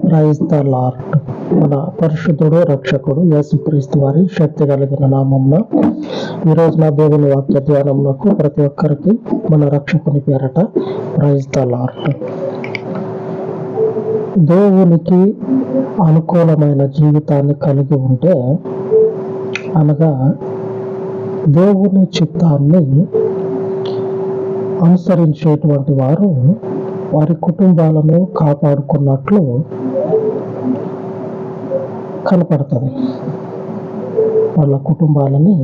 Praise the lord. మన పరిశుద్ధుడు రక్షకుడు యేసుక్రీస్తు వారి శక్తి కలిగిన నామంలో ఈరోజు నా దేవుని వాక్య ధ్యానంలోకి ప్రతి ఒక్కరికి మన రక్షకుని పేరట ప్రైజ్ ద లార్డ్. దేవునికి అనుకూలమైన జీవితాన్ని కలిగి ఉంటే, అనగా దేవుని చిత్తాన్ని అనుసరించేటువంటి వారు వారి కుటుంబాలను కాపాడుకున్నట్లు కనపడుతుంది. వాళ్ళ కుటుంబాలని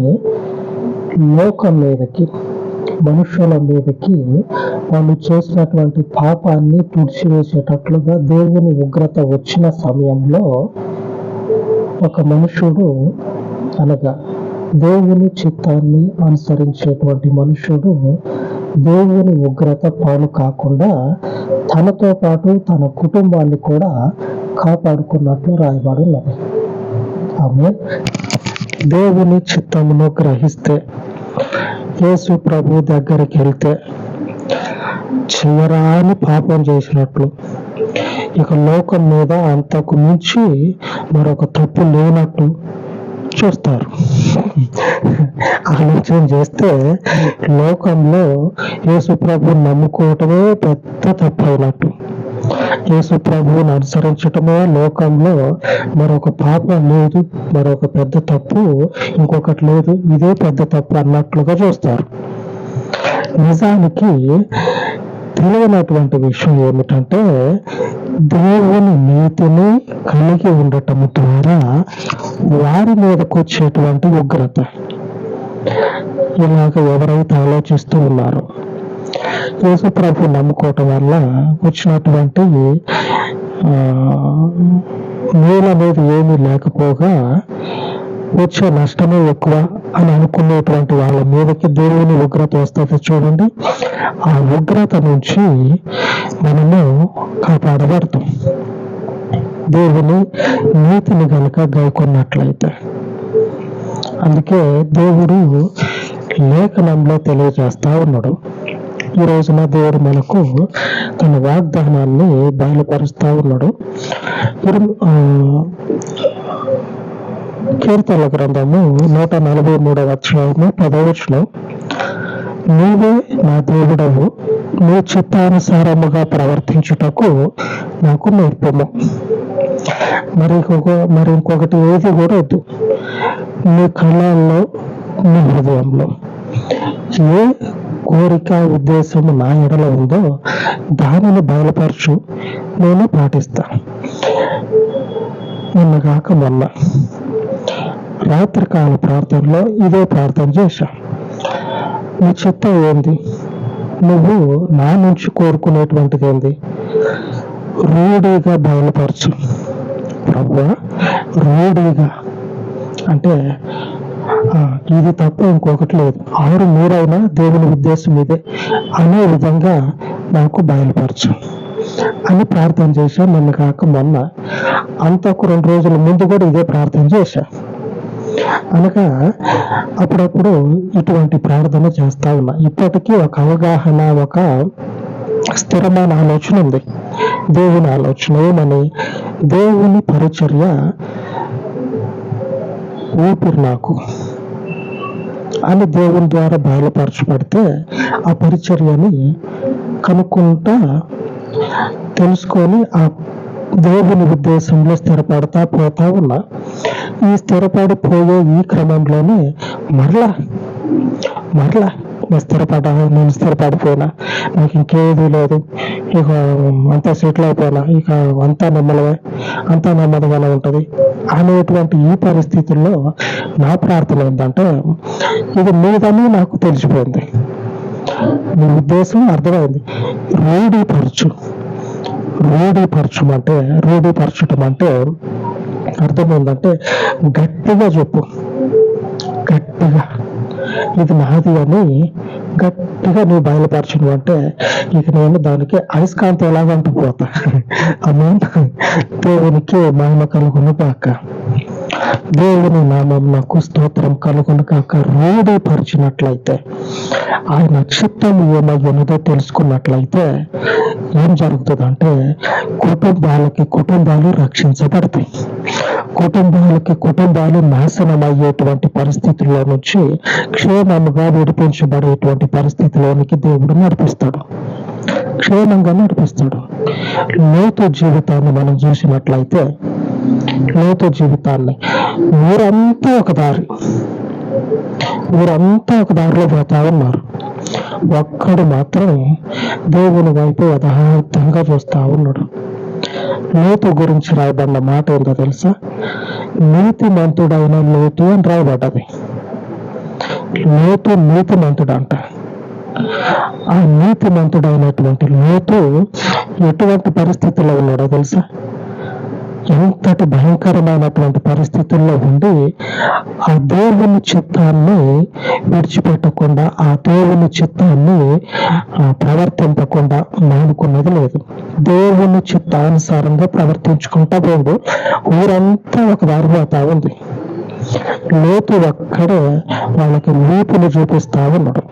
లోకం మీదకి, మనుషుల మీదకి వాళ్ళు చేసినటువంటి పాపాన్ని తుడిచివేసేటట్లుగా దేవుని ఉగ్రత వచ్చిన సమయంలో ఒక మనుషుడు, అనగా దేవుని చిత్తాన్ని అనుసరించేటువంటి మనుషుడు దేవుని ఉగ్రత పాలు కాకుండా తనతో పాటు తన కుటుంబాన్ని కూడా కాపాడుకున్నట్లు రాయబడి ఉన్నది. ఆమె దేవుని చిత్తమును గ్రహిస్తే, యేసు ప్రభు దగ్గరికి వెళ్తే చివరాని పాపం చేసినట్లు, ఇక లోకం మీద అంతకు మించి మరొక తప్పు లేనట్టు చూస్తారు. ఆలోచన చేస్తే లోకంలో యేసు ప్రభువుని నమ్ముకోవటమే పెద్ద తప్పు అయినట్టు, యేసు ప్రభువుని అనుసరించటమే లోకంలో మరొక పాపం లేదు, మరొక పెద్ద తప్పు ఇంకొకటి లేదు, ఇదే పెద్ద తప్పు అన్నట్లుగా చూస్తారు. నిజానికి తెలియనటువంటి విషయం ఏమిటంటే, దేవుని నీతిని కలిగి ఉండటం ద్వారా వారి మీదకు వచ్చేటువంటి ఉగ్రత. ఇలాగ ఎవరైతే ఆలోచిస్తూ ఉన్నారో, యేసు ప్రభు నమ్ముకోవటం వల్ల వచ్చినటువంటి మేలు అనేది ఏమీ లేకపోగా వచ్చే నష్టమే ఎక్కువ అని అనుకునేటువంటి వాళ్ళ మీదకి దేవుని ఉగ్రత వస్తుంది చూడండి. ఆ ఉగ్రత నుంచి మనము కాపాడబడతాం, దేవుని నీతిని గనుక గైకొన్నట్లయితే. అందుకే దేవుడు లేఖనంలో తెలియజేస్తా ఉన్నాడు. ఈ రోజున దేవుడు మనకు తన వాగ్దానాన్ని బయలుపరుస్తా ఉన్నాడు. కీర్తనల గ్రంథము 143వ అధ్యాయము 10వ వచనం, నీవే నా దేవుడవు, నీ చిత్తానుసారముగా ప్రవర్తించుటకు నాకు నేర్పము. మరి ఇంకొకటి ఏది కూడా వద్దు. నీ కళ్ళల్లో, నీ హృదయంలో ఏ కోరిక ఉద్దేశము నా ఎడల ఉందో దానిని బయలుపరచు, నేను పాటిస్తా. నిన్నగాక మొన్న రాత్రికాల ప్రార్థనలో ఇదే ప్రార్థన చేశా. నీ చిత్తం ఏంది? నువ్వు నా నుంచి కోరుకునేటువంటిది ఏంది? రూఢిగా బయలుపరచు ప్రభువా. రూఢిగా అంటే ఇది తప్ప ఇంకొకటి లేదు, 6 దేవుని ఉద్దేశం ఇదే అనే విధంగా నాకు బయలుపరచు అని ప్రార్థన చేశా. మొన్న కాక మొన్న, అంతకు 2 రోజుల ముందు కూడా ఇదే ప్రార్థన చేశా. అనగా అప్పుడప్పుడు ఇటువంటి ప్రార్థన చేస్తా ఉన్నా. ఇప్పటికీ ఒక అవగాహన, ఒక స్థిరమైన ఆలోచన ఉంది. దేవుని ఆలోచన ఏమని? దేవుని పరిచర్య ఊపిరి నాకు అని దేవుని ద్వారా బయలుపరచబడితే ఆ పరిచర్యని కనుక్కుంటా తెలుసుకొని ఆ దేవుని ఉద్దేశంలో స్థిరపడతా పోతా ఉన్నా. ఈ స్థిరపడిపోయే ఈ క్రమంలోనే మరలా నేను స్థిరపడిపోయినా, నాకు ఇంకేదీ లేదు, ఇక అంతా సెటిల్ అయిపోయినా, ఇక అంతా నెమ్మదిగానే ఉంటుంది అనేటువంటి ఈ పరిస్థితుల్లో నా ప్రార్థన ఏంటంటే, ఇది నీదని నాకు తెలిసిపోయింది, నీ ఉద్దేశం అర్థమైంది, రూఢీపరచటం అంటే అర్థం ఏంటంటే, గట్టిగా చెప్పు, గట్టిగా ఇది నాది అని గట్టిగా నువ్వు బయలుపరచను అంటే ఇక నేను దానికి అయస్కాంతం ఎలాగంటూ పోతా. దేవునికి మహిమ కలుగును గాక. దేవుని నామమునకు స్తోత్రం కలుగును కాక. రూఢీపరిచినట్లయితే, ఆయన చిత్తం ఏమయ్యనదో తెలుసుకున్నట్లయితే ఏం జరుగుతుందంటే, కుటుంబాలు రక్షించబడతాయి. కుటుంబాలు నాశనం అయ్యేటువంటి పరిస్థితుల్లో నుంచి క్షేమముగా విడిపించబడేటువంటి పరిస్థితిలోనికి దేవుడు నడిపిస్తాడు, క్షేమంగా నడిపిస్తాడు. లోతు జీవితాన్ని మనం చూసినట్లయితే, లోతు జీవితాన్ని ఊరంతా ఒక దారిలో పోతా ఉన్నారు. ఒక్కడు మాత్రం దేవుని వైపు యథార్థంగా చూస్తా ఉన్నాడు. లోతు గురించి రాయబడిన మాట ఏంటో తెలుసా? నీతిమంతుడైన లోతు అని రాయబడ్డది. లోతు నీతిమంతుడంట. ఆ నీతిమంతుడైనటువంటి లోతు ఎటువంటి పరిస్థితుల్లో ఉన్నాడో తెలుసా? ఎంతటి భయంకరమైనటువంటి పరిస్థితుల్లో ఉండి ఆ దేవుని చిత్తాన్ని విడిచిపెట్టకుండా, ఆ దేవుని చిత్తాన్ని ప్రవర్తింపకుండా మానుకున్నది లేదు. దేవుని చిత్తానుసారంగా ప్రవర్తించుకుంటా పోడు. ఊరంతా ఒక దారి పోతా ఉంది. లోతు ఒక్కడే వాళ్ళకి వీపులు చూపిస్తా ఉన్నాడు.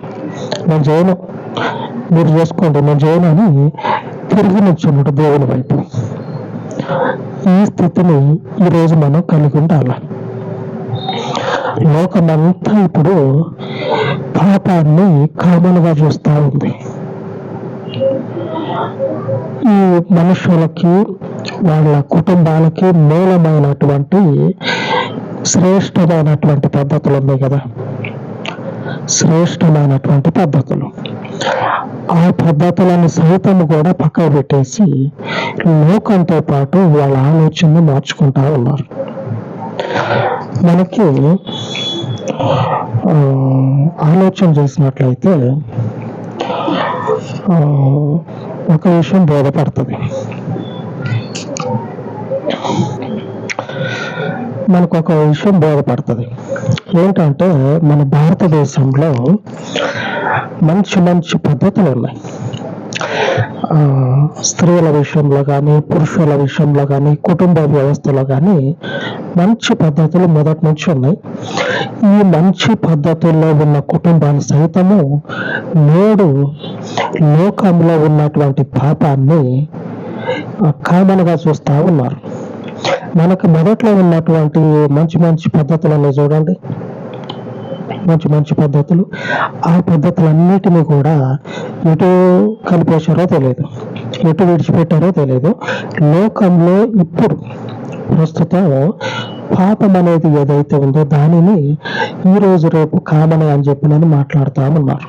నేను చేయను, మీరు చేసుకోండి, నేను చేయను అని తిరిగి నుంచున్నాడు దేవుని వైపు. ఈ స్థితిని ఈరోజు మనం కలిగి ఉండాలి. లోకమంతా ఇప్పుడు పాపాన్ని కామన్గా చూస్తూ ఉంది. ఈ మనుషులకి, వాళ్ళ కుటుంబాలకి మూలమైనటువంటి శ్రేష్టమైనటువంటి పద్ధతులు ఉన్నాయి కదా, శ్రేష్టమైనటువంటి పద్ధతులు. ఆ పద్ధతులను సైతం కూడా పక్కకు పెట్టేసి లోకంతో పాటు వాళ్ళ ఆలోచనను మార్చుకుంటా ఉన్నారు. మనకి ఆలోచన చేసినట్లయితే ఒక విషయం బోధపడుతుంది. మనకు ఒక విషయం బోధపడుతుంది. ఏంటంటే, మన భారతదేశంలో మంచి పద్ధతులు ఉన్నాయి. స్త్రీల విషయంలో కానీ, పురుషుల విషయంలో కానీ, కుటుంబ వ్యవస్థలో కానీ మంచి పద్ధతులు మొదటి నుంచి ఉన్నాయి. ఈ మంచి పద్ధతుల్లో ఉన్న కుటుంబాలు సైతము నేడు లోకంలో ఉన్నటువంటి పాపాన్ని కామన్గా చూస్తూ ఉన్నారు. మనకు మొదట్లో ఉన్నటువంటి మంచి పద్ధతులను చూడండి, మంచి పద్ధతులు. ఆ పద్ధతులన్నిటినీ కూడా ఎటు కలిపేశారో తెలియదు, ఎటు విడిచిపెట్టారో తెలియదు. లోకంలో ఇప్పుడు ప్రస్తుతం పాపం అనేది ఏదైతే ఉందో దానిని ఈరోజు రేపు కామన్ అని చెప్పి నేను మాట్లాడుతూ ఉన్నారు.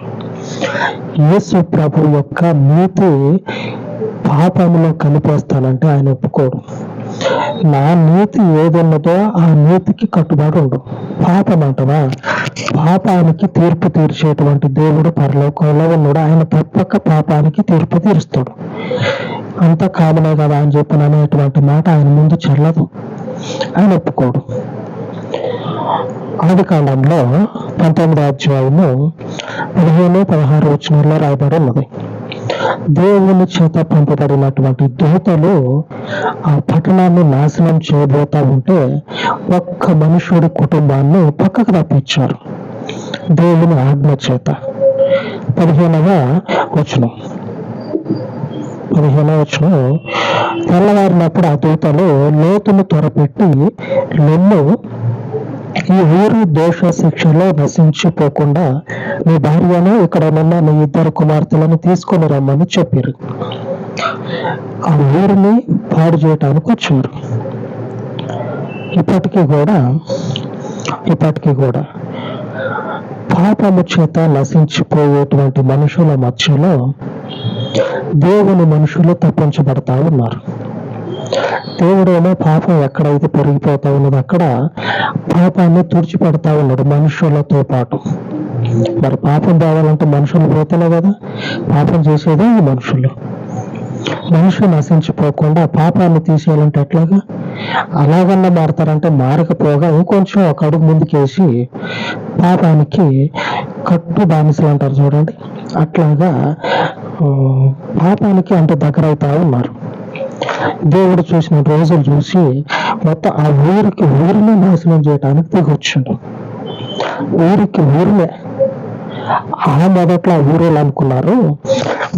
యేసు ప్రభు యొక్క నీతి పాపంలో కలిపేస్తానంటే ఆయన ఒప్పుకోడు. నా నీతి ఏదన్నదో ఆ నీతికి కట్టుబడి ఉండు. పాపం అంటవా? పాపానికి తీర్పు తీర్చేటువంటి దేవుడు పరలోకంలో ఉన్నాడు. ఆయన తప్పక పాపానికి తీర్పు తీరుస్తాడు. అంత కామనే కదా అని చెప్పి అనేటువంటి మాట ఆయన ముందు చెల్లదు, ఆయన ఒప్పుకోడు. ఆదికాండంలో 19వ అధ్యాయము 15-16 వచనాల్లో రాయబడి ఉన్నది. దేవుని చేత పంపబడినటువంటి దూతలు ఆ పట్టణాన్ని నాశనం చేయబోతా ఉంటే ఒక్క మనుషుడి కుటుంబాన్ని పక్కకు తప్పించారు దేవుని ఆజ్ఞ చేత. 15వ వచనం తెల్లవారినప్పుడు ఆ దూతలు లోతును త్వరపెట్టి, నిన్ను ఈ ఊరు దోష శిక్షలో నశించిపోకుండా నీ భార్యను, ఇక్కడ ఉన్న నీ 2 కుమార్తెలను తీసుకొని రమ్మని చెప్పారు. ఆ ఊరిని పాడు చేయటానికి వచ్చారు. ఇప్పటికీ కూడా పాపము చేత నశించిపోయేటువంటి మనుషుల మధ్యలో దేవుని మనుషులు తప్పించబడతా ఉన్నారు. దేవుడేమో పాపం ఎక్కడైతే పెరిగిపోతా ఉన్నదో అక్కడ పాపాన్ని తుడిచిపెడతా ఉన్నాడు మనుషులతో పాటు. మరి పాపం పోవాలంటే మనుషులు పోతేనే కదా, పాపం చేసేదే ఈ మనుషులు. మనుషులు నశించిపోకుండా పాపాన్ని తీసేయాలంటే ఎట్లాగా? అలాగన్నా మారతారంటే మారకపోగా ఇంకొంచెం ఒక అడుగు ముందుకేసి పాపానికి కట్టు బానిసలు అంటారు చూడండి, అట్లాగా పాపానికి అంత దగ్గర అవుతా ఉన్నారు. దేవుడు చూసిన రోజులు చూసి మొత్తం ఆ ఊరిని నాశనం చేయడానికి దిగొచ్చిండు. ఊరినే ఆ మొదట్లో ఆ ఊరోళ్ళు అనుకున్నారు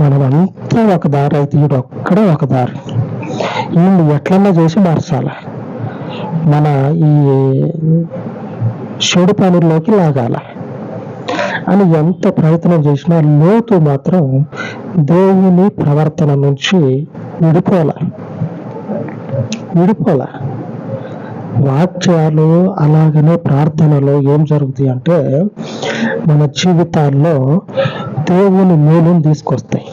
మనమంతా ఒక దారి అయితే ఈడు ఒక్కడే ఒక దారి, వీళ్ళు ఎట్లన్నా చేసి మార్చాలి, మన ఈ చెడు పనుల్లోకి లాగాల అని ఎంత ప్రయత్నం చేసినా లోతు మాత్రం దేవుని ప్రవర్తన నుంచి విడిపోలే. వాక్యాలు అలాగనే ప్రార్థనలో ఏం జరుగుతాయి అంటే మన జీవితాల్లో దేవుని మేలుని తీసుకొస్తాయి.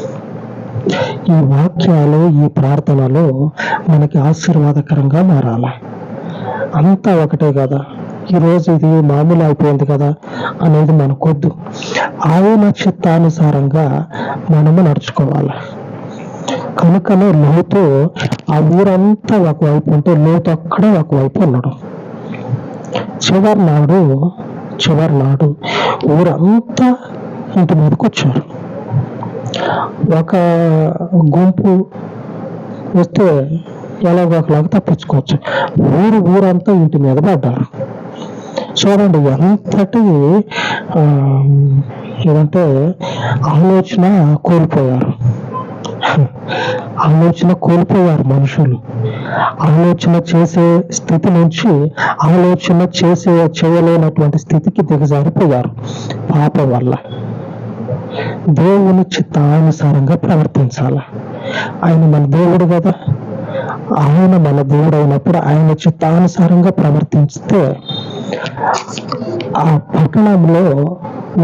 ఈ వాక్యాలు, ఈ ప్రార్థనలు మనకి ఆశీర్వాదకరంగా మారాలి. అంతా ఒకటే కదా, ఈరోజు ఇది మామూలు అయిపోయింది కదా అనేది మనకొద్దు. ఆయన చిత్తానుసారంగా మనము నడుచుకోవాలి. కనుకనే లోతు ఆ ఊరంతా ఒకవైపు ఉంటే లోతు అక్కడ ఒకవైపు ఉన్నాడు. చివరి నాడు ఊరంతా ఇంటి మీదకి వచ్చారు. ఒక గుంపు వస్తే ఎలాగో ఒకలాగా తప్పించుకోవచ్చు, ఊరంతా ఇంటి మీద పడ్డారు. చూడండి ఎంతటి ఏదంటే ఆలోచన కోల్పోయారు మనుషులు. ఆలోచన చేసే స్థితి నుంచి చేయలేనటువంటి స్థితికి దిగజారిపోయారు పాపం వల్ల. దేవుని చిత్తానుసారంగా ప్రవర్తించాలి. ఆయన మన దేవుడు కదా, ఆయన మన దేవుడు అయినప్పుడు ఆయన చిత్తానుసారంగా ప్రవర్తిస్తే ఆ పట్టణంలో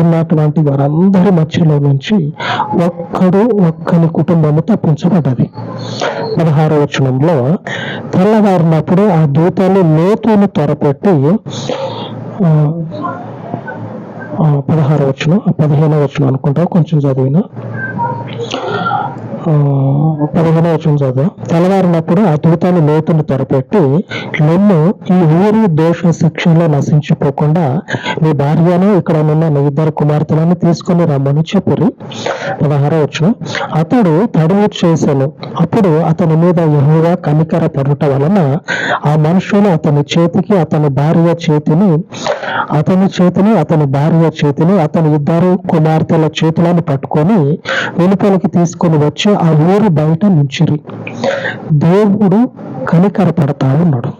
ఉన్నటువంటి వారందరి మధ్యలో నుంచి ఒక్కని కుటుంబము తప్పించబడ్డది. 16వ వచనంలో తెల్లవారినప్పుడు ఆ దూతలు లోతును త్వరపెట్టి 15వ వచనం అనుకుంటా, కొంచెం చదివిన 15వ వచనం చదువు. తెల్లవారినప్పుడు ఆ దూతలు లోతును త్వరపెట్టి లెమ్ము, ఈ ఊరి దోష శిక్షలో నశించిపోకుండా నీ భార్యను ఇక్కడ ఉన్న నీ 2 కుమార్తెలను తీసుకుని రమ్మని చెప్పిరి. 16వ వచనం. అతడు తడువు చేసెను. అప్పుడు అతని మీద యెహోవా కనికర పడుట వలన ఆ మనుషులు అతని చేతిని అతని భార్య చేతిని అతని 2 కుమార్తెల చేతులను పట్టుకొని వెలుపలికి తీసుకొని వచ్చి ఆ ఊరి బయట నుంచిరి. దేవుడు కనికర పడతా ఉన్నాడు.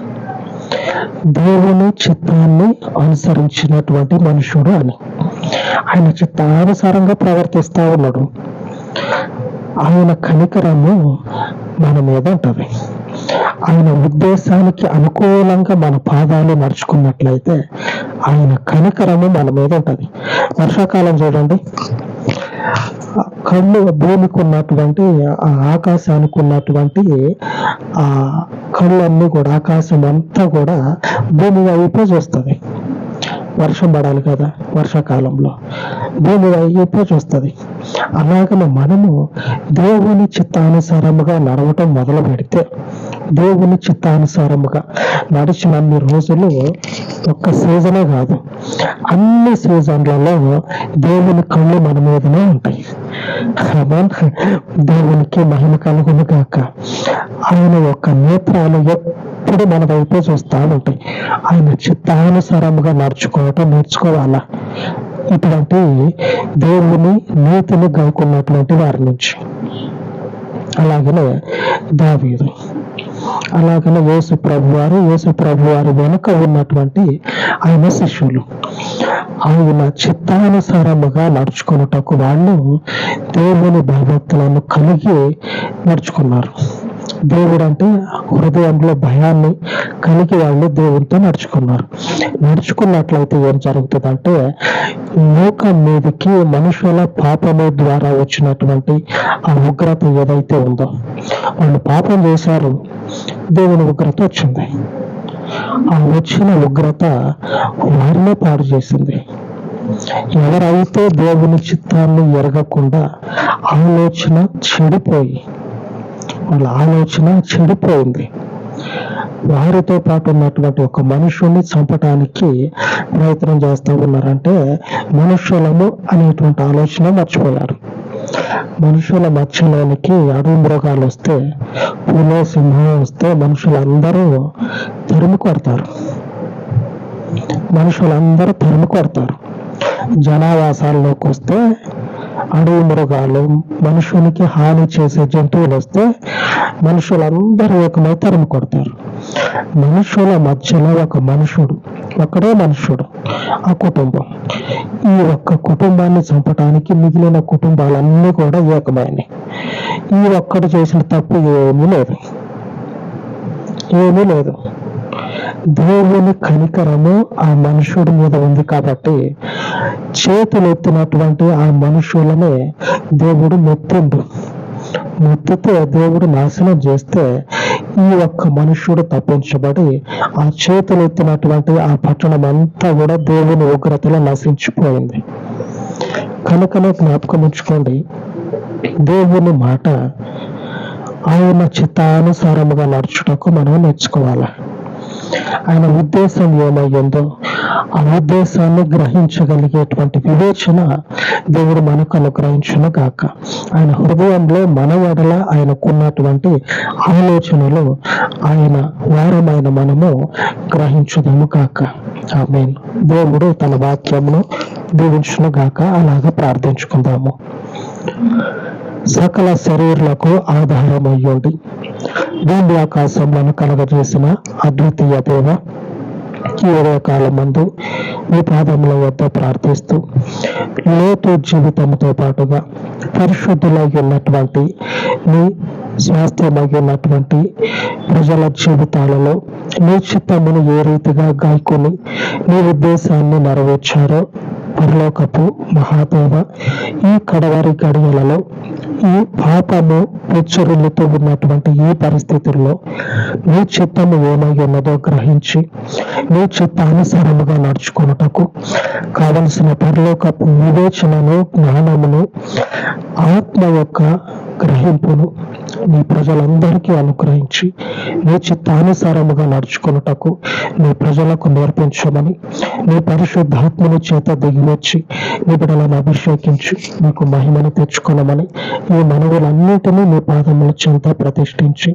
దేవుని చిత్తాన్ని అనుసరించినటువంటి మనుషుడు అని, ఆయన చిత్తానుసారంగా ప్రవర్తిస్తా ఉన్నాడు. ఆయన కనికరము మన మీద ఉంటది. ఆయన ఉద్దేశానికి అనుకూలంగా మన పాదాలు నడుచుకున్నట్లయితే ఆయన కనికరము మన మీద ఉంటది. వర్షాకాలం చూడండి, కళ్ళు భూమికి ఉన్నటువంటి ఆకాశానికి ఉన్నటువంటి ఆ కళ్ళన్నీ కూడా, ఆకాశం అంతా కూడా భూమి వైపే చూస్తుంది. వర్షం పడాలి కదా, వర్షాకాలంలో భూమి వైపే చూస్తుంది. అలాగనే మనము దేవుని చిత్తానుసారముగా నడవటం మొదలు పెడితే, దేవుని చిత్తానుసారముగా నడిచినన్ని రోజులు ఒక్క సీజనే కాదు, అన్ని సీజన్లలో దేవుని కళ్ళు మన మీదనే ఉంటాయి. దేవునికి మహిమ కలుగును గాక. ఆయన యొక్క నేత్రాలు ఎప్పుడు మన వైపే చూస్తూ ఉంటాయి. ఆయన చిత్తానుసారముగా నేర్చుకోవాలా ఇటువంటి దేవుని నీతిని గౌకున్నటువంటి వారి నుంచి. అలాగనే దావీదు, అలాగనే యేసు ప్రభు వారి వెనుక ఉన్నటువంటి ఆయన శిష్యులు, ఆయన చిత్తానుసారముగా నడుచుకున్నటకు వాళ్ళు దేవుని భయభక్తులను కలిగి నడుచుకున్నారు. దేవుడు అంటే హృదయంలో భయాన్ని కలిగి వాళ్ళు దేవుడితో నడుచుకున్నట్లయితే ఏం జరుగుతుందంటే, లోకం మీదకి మనుషుల పాపము ద్వారా వచ్చినటువంటి ఆ ఉగ్రత ఏదైతే ఉందో, వాళ్ళు పాపం చేశారు, దేవుని ఉగ్రత వచ్చింది. ఆ వచ్చిన ఉగ్రత వారినే పాడు చేసింది. ఎవరైతే దేవుని చిత్తాన్ని ఎరగకుండా వాళ్ళ ఆలోచన చెడిపోయింది, వారితో పాటు ఉన్నటువంటి ఒక మనుషుల్ని చంపటానికి ప్రయత్నం చేస్తూ ఉన్నారంటే మనుషులము అనేటువంటి ఆలోచన మర్చిపోయారు. మనుషుల మధ్యలోనికి అడవి మృగాలు వస్తే, పులి సింహం వస్తే మనుషులందరూ తరిమి కొడతారు. జనావాసాల్లోకి వస్తే అడవి మృగాలు, మనుషునికి హాని చేసే జంతువులు వస్తే మనుషులందరూ ఏకమై తరిమి కొడతారు. మనుషుల మధ్యలో ఒకడే మనుషుడు, ఆ కుటుంబం. ఈ ఒక్క కుటుంబాన్ని చంపటానికి మిగిలిన కుటుంబాలన్నీ కూడా ఏకమైనవి. ఈ ఒక్కడు చేసిన తప్పు ఏమీ లేదు. దేవుని కనికరము ఆ మనుషుడి మీద ఉంది కాబట్టి చేతులు ఎత్తినటువంటి ఆ మనుషులనే దేవుడు మొత్తితే దేవుడు నాశనం చేస్తే ఈ ఒక్క మనుష్యుడు తప్పించబడి ఆ చేతులు ఎత్తినటువంటి ఆ పట్టణం అంతా కూడా దేవుని ఉగ్రతలో నశించిపోయింది. కనుకనే జ్ఞాపకం ఉంచుకోండి, దేవుని మాట ఆయన చిత్తానుసారముగా నడుచుటకు మనం నేర్చుకోవాలి. ఆయన ఉద్దేశం ఏమయ్యిందో ఆ ఉద్దేశాన్ని గ్రహించగలిగేటువంటి వివేచన దేవుడు మనకు అనుగ్రహించును గాక. ఆయన హృదయంలో మన ఎడల ఆయనకున్నటువంటి ఆలోచనలు ఆయన వారమైన మనము గ్రహించుదాము గాక. ఆమేన్. దేవుడు తన వాక్యమును దీవించును గాక. అలాగా ప్రార్థించుకుందాము. సకల శరీరులకు ఆధారమయ్యుండి భూమి ఆకాశములను కలగజేసిన అద్వితీయ దేవ, ఈ కాలమందు మీ పాదముల వద్ద ప్రార్థిస్తూ లోతు జీవితంతో పాటుగా పరిశుద్ధులై ఉన్నటువంటి మీ స్వాస్థ్యమై ఉన్నటువంటి ప్రజల జీవితాలలో మీ చిత్తమును ఏ రీతిగా గాయకొని మీ ఉద్దేశాన్ని నెరవేర్చారో పరలోకపు మహాదేవ, ఈ కడవరి గడియలలో ఈ పాపము పెచ్చరులతో ఉన్నటువంటి ఈ పరిస్థితుల్లో మీ చిత్తము ఏమై ఉన్నదో గ్రహించి మీ చిత్తానుసారముగా నడుచుకున్నటకు కావలసిన పరలోకపు వివేచనను, జ్ఞానమును, ఆత్మ యొక్క గ్రహింపును మీ ప్రజలందరికీ అనుగ్రహించి మీ చిత్తానుసారముగా నడుచుకున్నటకు మీ ప్రజలకు నేర్పించమని, మీ పరిశుద్ధాత్మని చేత దిగివచ్చి మీ బిడ్డలను అభిషేకించి మీకు మహిమను తెచ్చుకొనమని ఈ మనవులన్నిటినీ మీ పాదముల చెంత ప్రతిష్ఠించి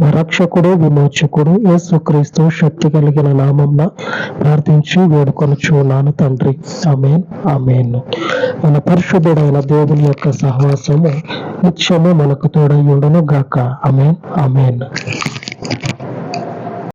మా రక్షకుడు, విమోచకుడు యేసుక్రీస్తు శక్తి కలిగిన నామమున ప్రార్థించి వేడుకొనుచున్నాను తండ్రి. ఆమేన్, ఆమేన్. మన పరిశుద్ధుడైన దేవుని యొక్క సహవాసము నిత్యము మనకు తోడై ఉండును గాక. ఆమేన్, ఆమేన్.